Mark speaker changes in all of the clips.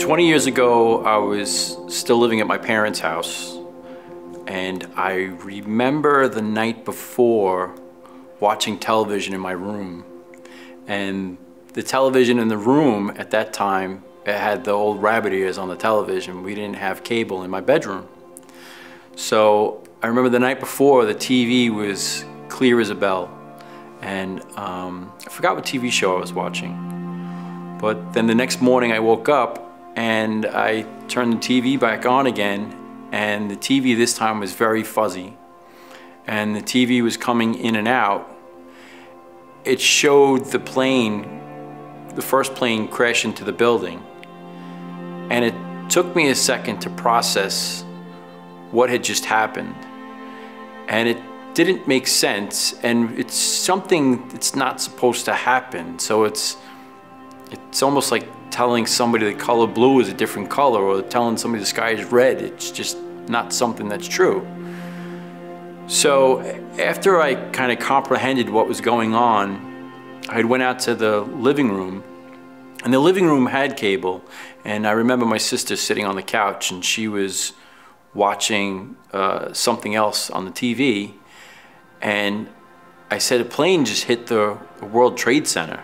Speaker 1: 20 years ago, I was still living at my parents' house, and I remember the night before watching television in my room. And the television in the room at that time, it had the old rabbit ears on the television. We didn't have cable in my bedroom. So I remember the night before, the TV was clear as a bell. And I forgot what TV show I was watching. But then the next morning I woke up and I turned the TV back on again, and the TV this time was very fuzzy. And the TV was coming in and out. It showed the plane, the first plane crash into the building. And it took me a second to process what had just happened. And it didn't make sense, and it's something that's not supposed to happen. So it's almost like telling somebody the color blue is a different color, or telling somebody the sky is red. It's just not something that's true. So after I kind of comprehended what was going on, I went out to the living room, and the living room had cable. And I remember my sister sitting on the couch, and she was watching something else on the TV. And I said, a plane just hit the World Trade Center.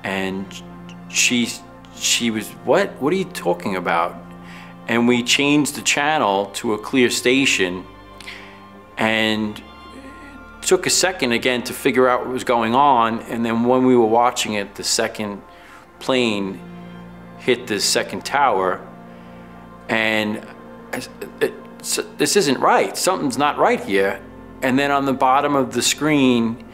Speaker 1: And she was, what are you talking about? And we changed the channel to a clear station, and it took a second again to figure out what was going on. And then when we were watching it, the second plane hit the second tower, and this isn't right, something's not right here. And then on the bottom of the screen,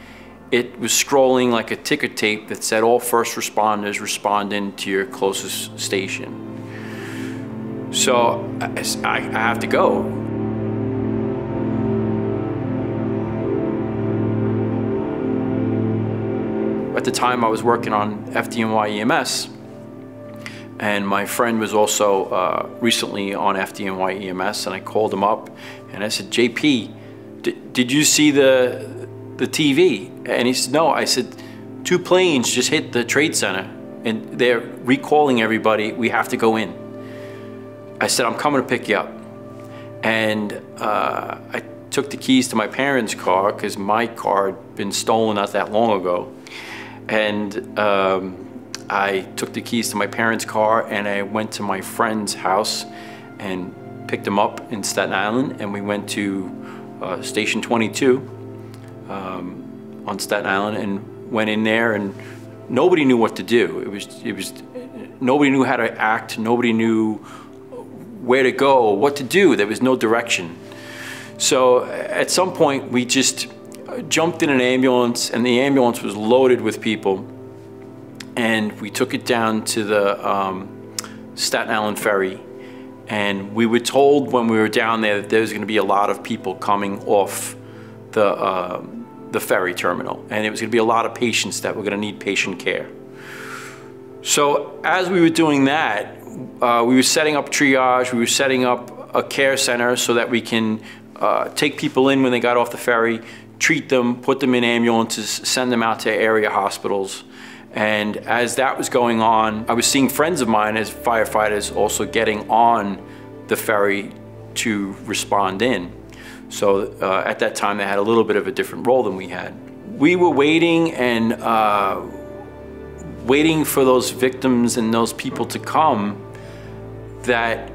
Speaker 1: it was scrolling like a ticker tape that said, all first responders respond into your closest station. So I have to go. At the time I was working on FDNY EMS, and my friend was also recently on FDNY EMS, and I called him up and I said, JP, did you see the TV? And he said, no. I said, 2 planes just hit the Trade Center and they're recalling everybody. We have to go in. I said, I'm coming to pick you up. And I took the keys to my parents' car, because my car had been stolen not that long ago. And I took the keys to my parents' car, and I went to my friend's house and picked him up in Staten Island, and we went to Station 22 on Staten Island, and went in there, and nobody knew what to do. Nobody knew how to act. Nobody knew where to go, what to do. There was no direction. So at some point we just jumped in an ambulance, and the ambulance was loaded with people, and we took it down to the Staten Island ferry. And we were told when we were down there that there was going to be a lot of people coming off the ferry terminal, and it was going to be a lot of patients that were going to need patient care. So as we were doing that, we were setting up triage, we were setting up a care center so that we can take people in when they got off the ferry, treat them, put them in ambulances, send them out to area hospitals. And as that was going on, I was seeing friends of mine as firefighters also getting on the ferry to respond in. So at that time, they had a little bit of a different role than we had. We were waiting and waiting for those victims and those people to come that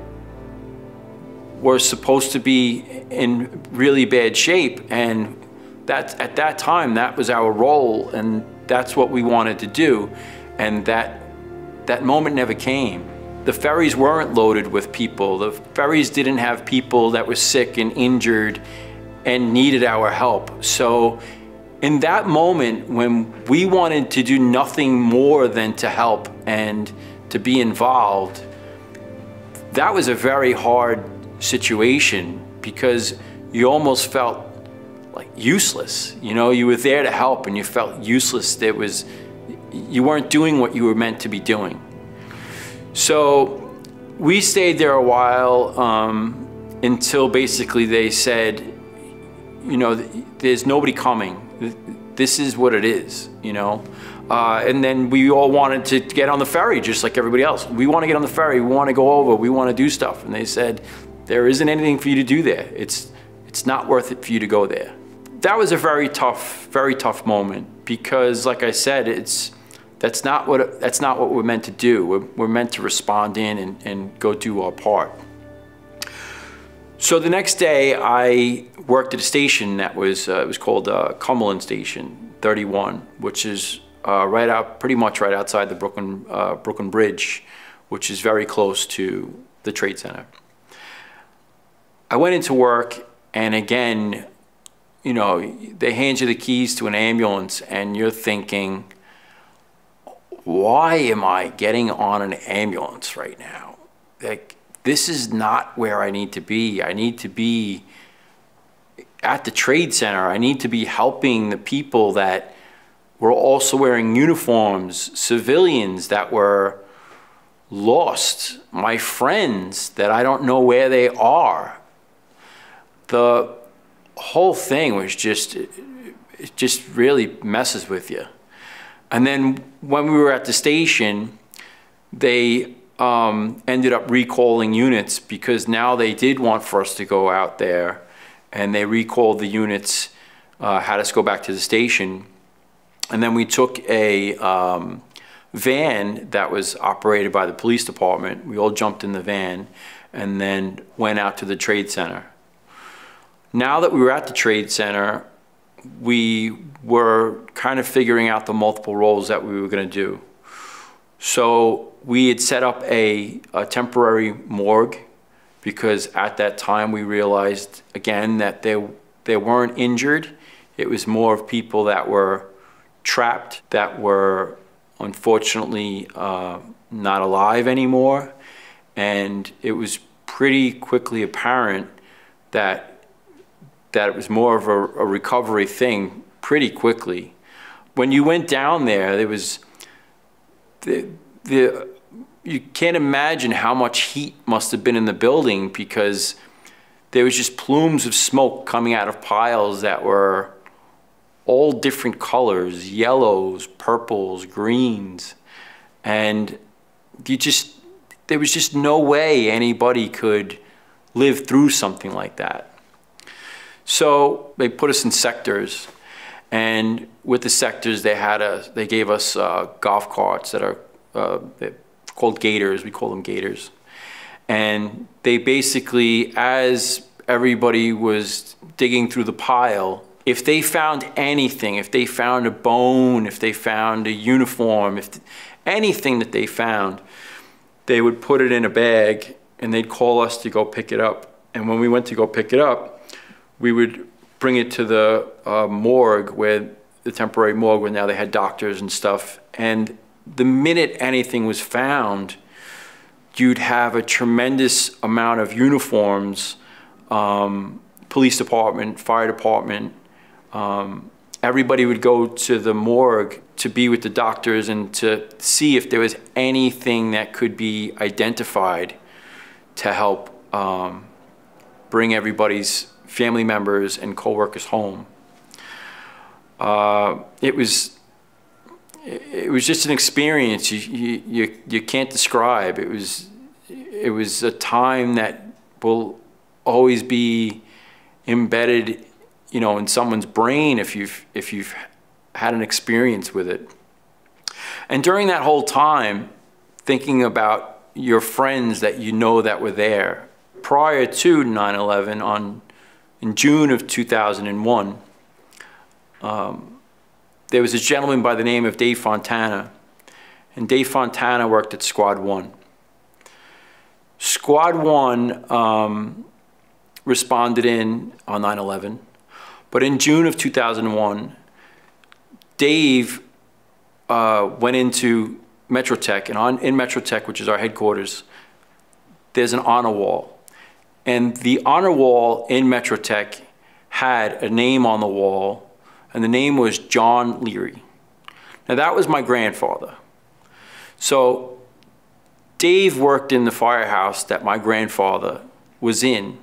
Speaker 1: were supposed to be in really bad shape. And at that time, that was our role, and that's what we wanted to do. And that moment never came. The ferries weren't loaded with people. The ferries didn't have people that were sick and injured and needed our help. So in that moment, when we wanted to do nothing more than to help and to be involved, that was a very hard situation, because you almost felt like useless. You know, you were there to help and you felt useless. You weren't doing what you were meant to be doing. So we stayed there a while until basically they said, you know, there's nobody coming. This is what it is, you know. And then we all wanted to get on the ferry just like everybody else. We want to get on the ferry, we want to go over, we want to do stuff. And they said, there isn't anything for you to do there. It's not worth it for you to go there. That was a very tough moment because, like I said, that's not what we're meant to do. We're meant to respond in and go do our part. So the next day, I worked at a station that was it was called Cumberland Station 31, which is pretty much right outside the Brooklyn Bridge, which is very close to the Trade Center. I went into work, and again, you know, they hand you the keys to an ambulance, and you're thinking, why am I getting on an ambulance right now? Like, this is not where I need to be. I need to be at the Trade Center. I need to be helping the people that were also wearing uniforms, civilians that were lost, my friends that I don't know where they are. The whole thing was it just really messes with you. And then when we were at the station, they ended up recalling units because now they did want for us to go out there, and they recalled the units, had us go back to the station. And then we took a van that was operated by the police department. We all jumped in the van and then went out to the Trade Center. Now that we were at the Trade Center, we were kind of figuring out the multiple roles that we were going to do. So we had set up a temporary morgue because at that time we realized, again, that they weren't injured. It was more of people that were trapped, that were unfortunately not alive anymore. And it was pretty quickly apparent that it was more of a recovery thing pretty quickly. When you went down there, there was you can't imagine how much heat must have been in the building because there was just plumes of smoke coming out of piles that were all different colors, yellows, purples, greens. And there was just no way anybody could live through something like that. So they put us in sectors, and with the sectors they gave us golf carts that are they're called gators. We call them gators. And they basically, as everybody was digging through the pile, if they found anything, if they found a bone, if they found a uniform, anything that they found, they would put it in a bag and they'd call us to go pick it up. And when we went to go pick it up, we would bring it to the morgue, where the temporary morgue, where now they had doctors and stuff. And the minute anything was found, you'd have a tremendous amount of uniforms, police department, fire department. Everybody would go to the morgue to be with the doctors and to see if there was anything that could be identified to help bring everybody's family members and co-workers home. It was just an experience you can't describe. It was a time that will always be embedded, you know, in someone's brain if you've had an experience with it. And during that whole time, thinking about your friends that you know that were there. Prior to 9/11, in June of 2001, there was a gentleman by the name of Dave Fontana, and Dave Fontana worked at Squad 1. Squad 1 responded in on 9/11, but in June of 2001, Dave went into Metrotech, and in Metrotech, which is our headquarters, there's an honor wall. And the honor wall in Metrotech had a name on the wall, and the name was John Leary. Now that was my grandfather. So Dave worked in the firehouse that my grandfather was in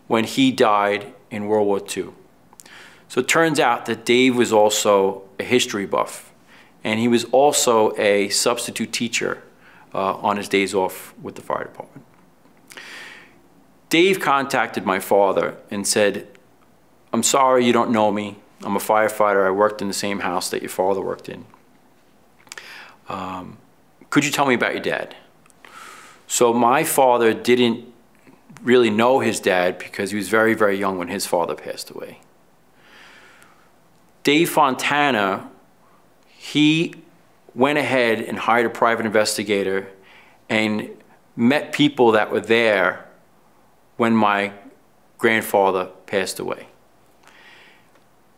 Speaker 1: when he died in World War II. So it turns out that Dave was also a history buff. and he was also a substitute teacher on his days off with the fire department. Dave contacted my father and said, "I'm sorry you don't know me. I'm a firefighter. I worked in the same house that your father worked in. Could you tell me about your dad?" So my father didn't really know his dad because he was very, very young when his father passed away. Dave Fontana, he went ahead and hired a private investigator and met people that were there when my grandfather passed away.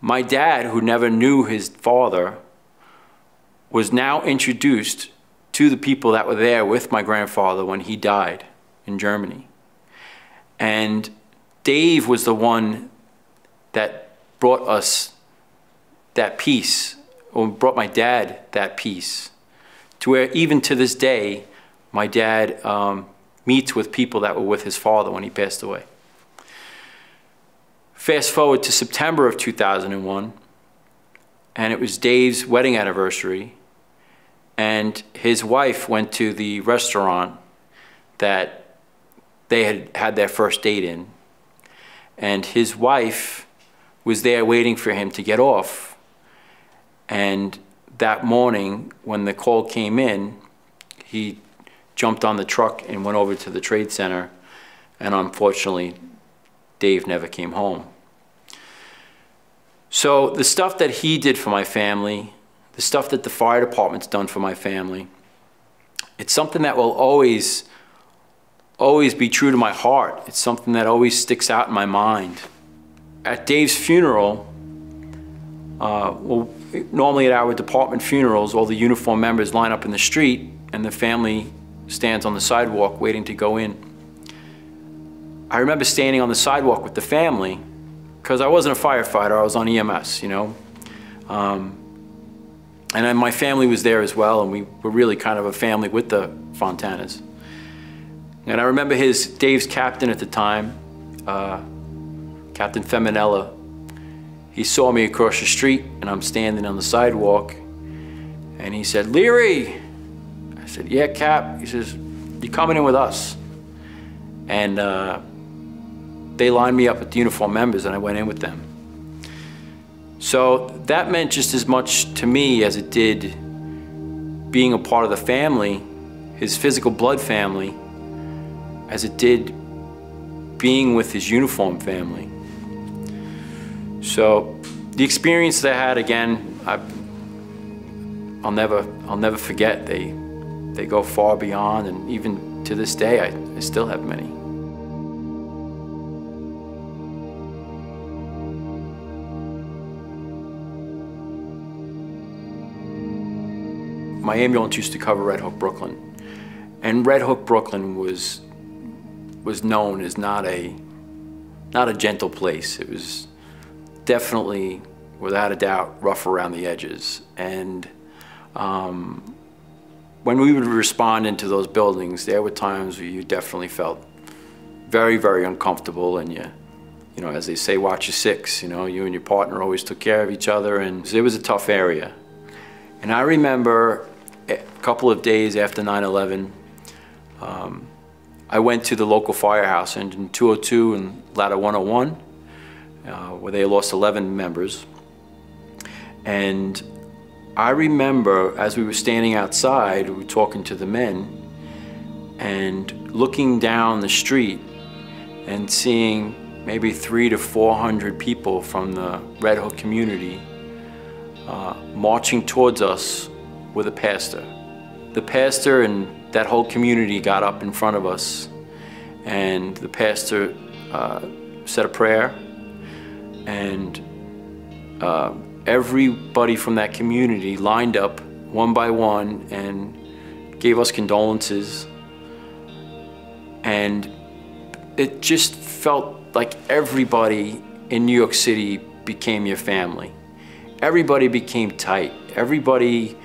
Speaker 1: My dad, who never knew his father, was now introduced to the people that were there with my grandfather when he died in Germany. And Dave was the one that brought us that peace, or brought my dad that peace, to where even to this day, my dad meets with people that were with his father when he passed away. Fast forward to September of 2001, and it was Dave's wedding anniversary, and his wife went to the restaurant that they had had their first date in, and his wife was there waiting for him to get off. And that morning, when the call came in, he jumped on the truck and went over to the trade center, and unfortunately, Dave never came home. So the stuff that he did for my family, the stuff that the fire department's done for my family, it's something that will always be true to my heart. It's something that always sticks out in my mind. At Dave's funeral, well, normally at our department funerals, all the uniformed members line up in the street and the family stands on the sidewalk waiting to go in. I remember standing on the sidewalk with the family because I wasn't a firefighter, I was on EMS, you know. And then my family was there as well, and we were really kind of a family with the Fontanas. And I remember Dave's captain at the time, Captain Feminella. He saw me across the street, and I'm standing on the sidewalk, and he said, "Leary." I said, "Yeah, Cap." He says, "You're coming in with us." And they lined me up with the uniform members, and I went in with them. So that meant just as much to me as it did being a part of the family, his physical blood family, as it did being with his uniform family. So the experience that I had, again, I'll never forget. They go far beyond, and even to this day, I still have many. My ambulance used to cover Red Hook, Brooklyn, and Red Hook, Brooklyn was known as not a gentle place. It was definitely, without a doubt, rough around the edges. And when we would respond into those buildings, there were times where you definitely felt very, very uncomfortable, and you know, as they say, watch your six. You know, you and your partner always took care of each other, and it was a tough area. And I remember a couple of days after 9/11, I went to the local firehouse, Engine 202 and Ladder 101, where they lost 11 members. And I remember, as we were standing outside, we were talking to the men, and looking down the street and seeing maybe 300 to 400 people from the Red Hook community marching towards us with a pastor. The pastor and that whole community got up in front of us, and the pastor said a prayer, and everybody from that community lined up one by one and gave us condolences. And it just felt like everybody in New York City became your family. Everybody became tight. Everybody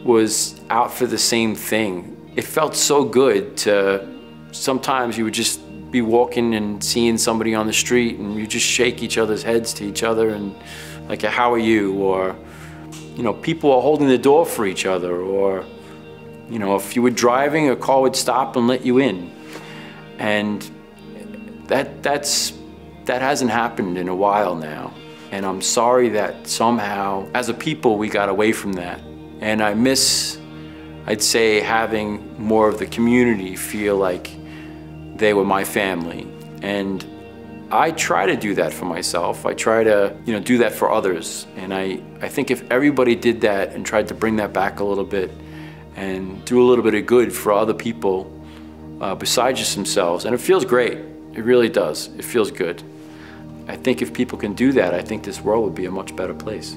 Speaker 1: was out for the same thing. It felt so good to, sometimes you would just be walking and seeing somebody on the street and you just shake each other's heads to each other and like, "How are you?" Or you know, people are holding the door for each other, or, you know, if you were driving, a car would stop and let you in. And that hasn't happened in a while now. And I'm sorry that somehow, as a people, we got away from that. And I miss, I'd say, having more of the community feel like they were my family. And I try to do that for myself. I try to, you know, do that for others. And I think if everybody did that and tried to bring that back a little bit and do a little bit of good for other people besides just themselves, and it feels great. It really does. It feels good. I think if people can do that, I think this world would be a much better place.